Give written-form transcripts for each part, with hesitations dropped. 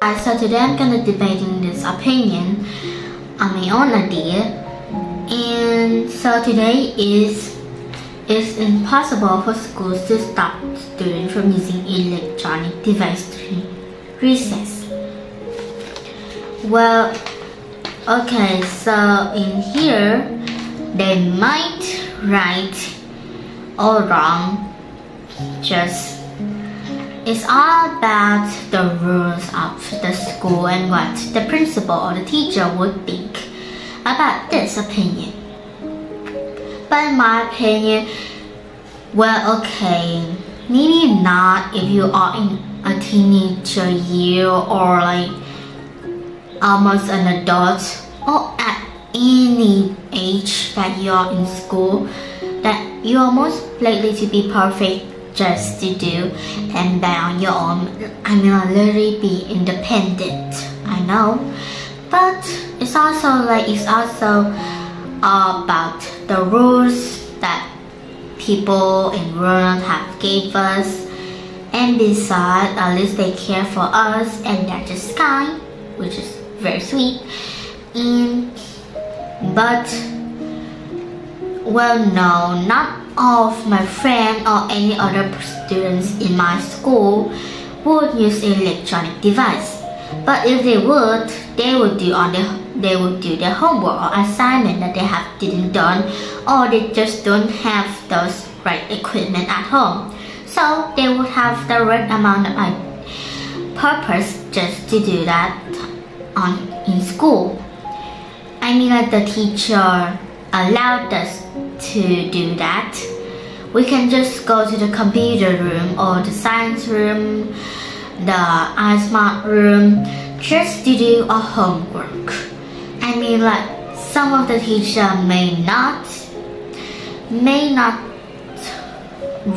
So today I'm gonna debating this opinion on my own idea. And so today is it's impossible for schools to stop students from using electronic device during recess. Well, okay, so in here they might write all wrong. Just it's all about the rules of the school and what the principal or the teacher would think about this opinion. But in my opinion, well, okay, maybe not if you are in a teenager year or like almost an adult or at any age that you are in school, that you are most likely to be perfect just to do and be on your own. I mean, literally be independent. I know, but it's also about the rules that people in world have gave us, and besides, at least they care for us and they're just kind, which is very sweet. But well, no, not all of my friends or any other students in my school would use electronic device. But if they would, they would do their homework or assignment that they didn't done, or they just don't have those right equipment at home. So they would have the right amount of purpose just to do that in school. I mean, like the teacher allowed us to do that. We can just go to the computer room or the science room, the iSmart room, just to do our homework. I mean, like some of the teacher may not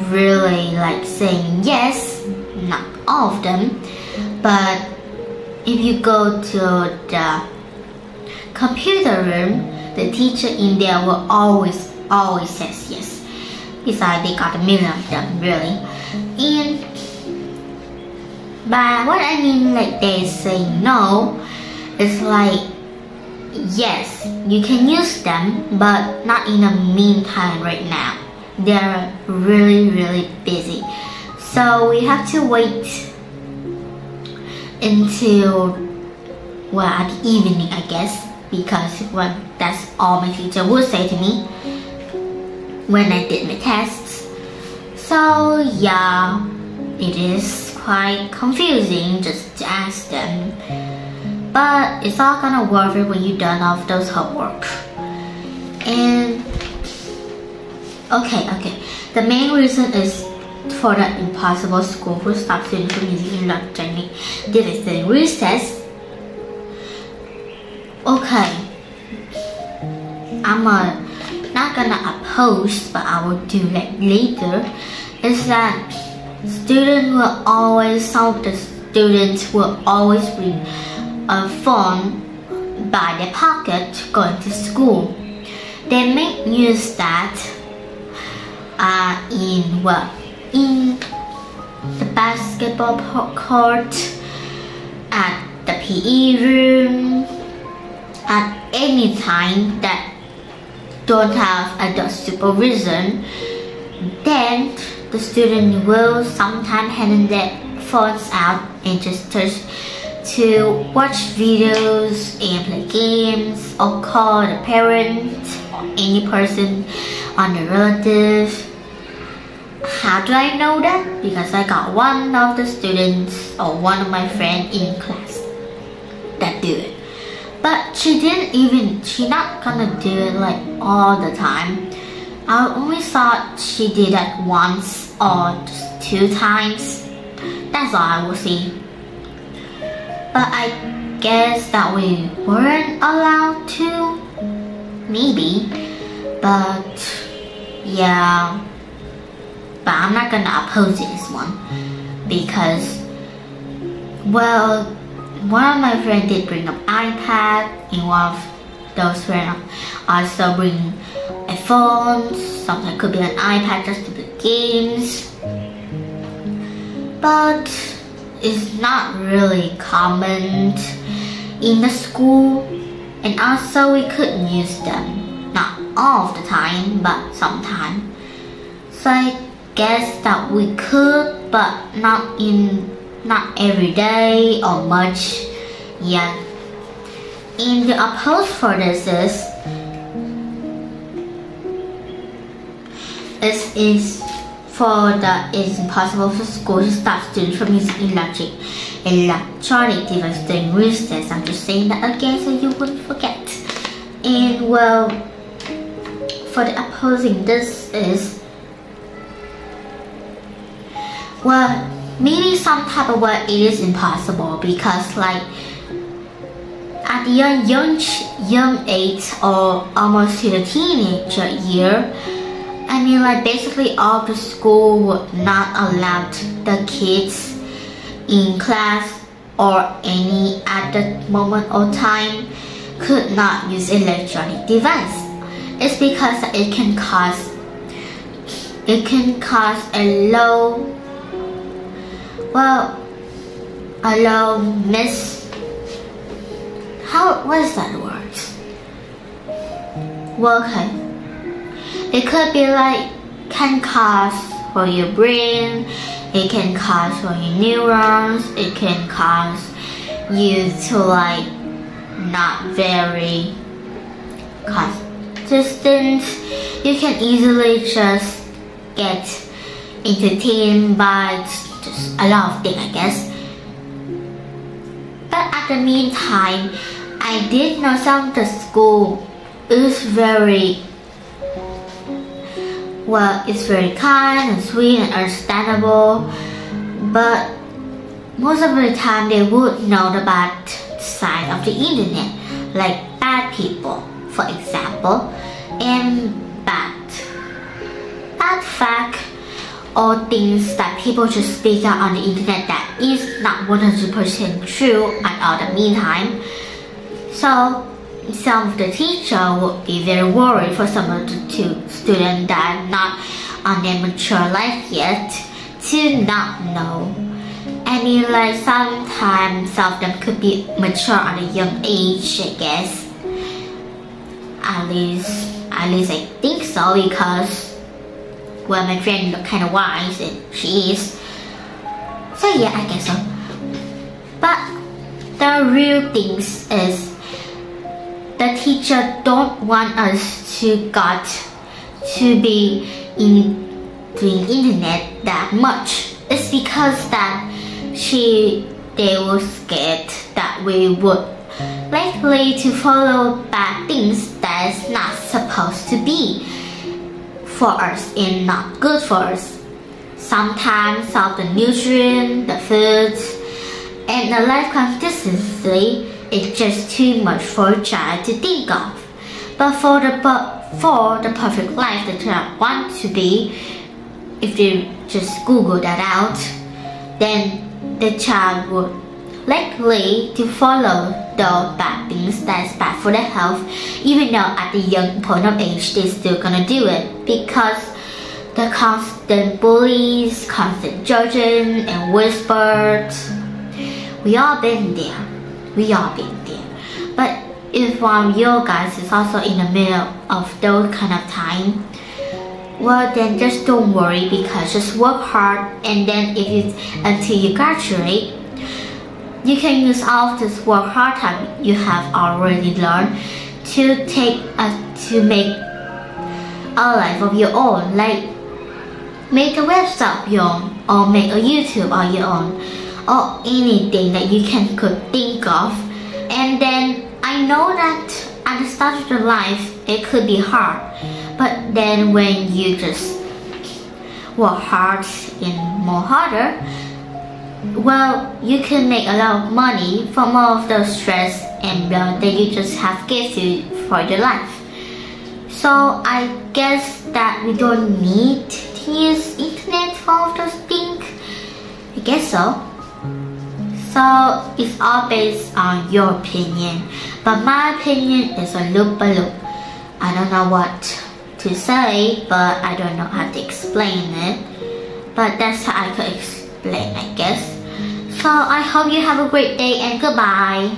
really like saying yes, not all of them, but if you go to the computer room, the teacher in there will always says yes. Besides, they got a million of them, really. And by what I mean, like they say no, it's like yes, you can use them, but not in the meantime right now. They're really busy, so we have to wait until at the evening, I guess, because that's all my teacher would say to me when I did my tests. So yeah, it is quite confusing just to ask them, but it's all gonna worth it when you're done off those homework. And okay, the main reason is for the impossible school to stop students from using electronic devices during recess. Okay, I'm not gonna oppose, but I will do that later. Is that some of the students will always bring a phone by their pocket going to school. They may use that in the basketball court, at the PE room, at any time that don't have adult supervision. Then the student will sometimes hand their phones out and just touch to watch videos and play games, or call the parent or any person on the relative. How do I know that? Because I got one of the students or one of my friends in class that do it. But she's not gonna do it like all the time. I only saw she did that once or just 2 times. That's all I will see. But I guess that we weren't allowed to. Maybe. But yeah. But I'm not gonna oppose this one. Because, well, one of my friends did bring an iPad, and one of those friends also bring a phone. Sometimes could be an iPad just to play games. But is not really common in the school, and also we couldn't use them, not all the time, but sometimes. So I guess that we could, but not every day or much yet. And the opposed for this is it's impossible for school to stop students from using electronic devices during recess. I'm just saying that again so you wouldn't forget. And well, for the opposing this is, well, maybe some type of way it is impossible, because like at the young age or almost to the teenager year, I mean, like basically all the school would not allow the kids in class or any at the moment or time could not use electronic device. It's because it can cause a low what is that word? Well, okay. It could be like, can cause for your brain, it can cause for your neurons, it can cause you to like not very consistent. You can easily just get entertained by just a lot of things, I guess. But at the meantime, I did know some of the school is very it's very kind and sweet and understandable, but most of the time they would know the bad side of the internet, like bad people, for example, and bad fact or things that people just speak out on the internet that is not 100% true at all the meantime. So some of the teacher would be very worried for some of the students that are not on their mature life yet to not know. I mean, like sometimes some of them could be mature at a young age, I guess. At least I think so, because well, my friend looked kind of wise and she is. So yeah, I guess so. But the real things is, the teacher don't want us to be doing internet that much. It's because that they were scared that we would likely to follow bad things that is not supposed to be for us and not good for us. Sometimes all the nutrients, the foods, and the life consistency is just too much for a child to think of. But for the perfect life the child wants to be, if you just Google that out, then the child would likely to follow the bad things that is bad for their health, even though at the young point of age they're still gonna do it, because the constant bullies, constant judging and whispers, we all been there. But if one of you guys is also in the middle of those kind of time, well then just don't worry, because just work hard, and then until you graduate, you can use all of this work hard time you have already learned to make a life of your own, like make a website of your own, or make a YouTube on your own, or anything that you could think of. And then I know that at the start of your life it could be hard, but then when you just work hard and more harder, well, you can make a lot of money from all of the stress and that you just have get to for your life. So I guess that we don't need to use internet for all of those things. I guess so. So it's all based on your opinion, but my opinion is a loop by loop. I don't know what to say, but I don't know how to explain it. But that's how I could explain, I guess. So I hope you have a great day and goodbye.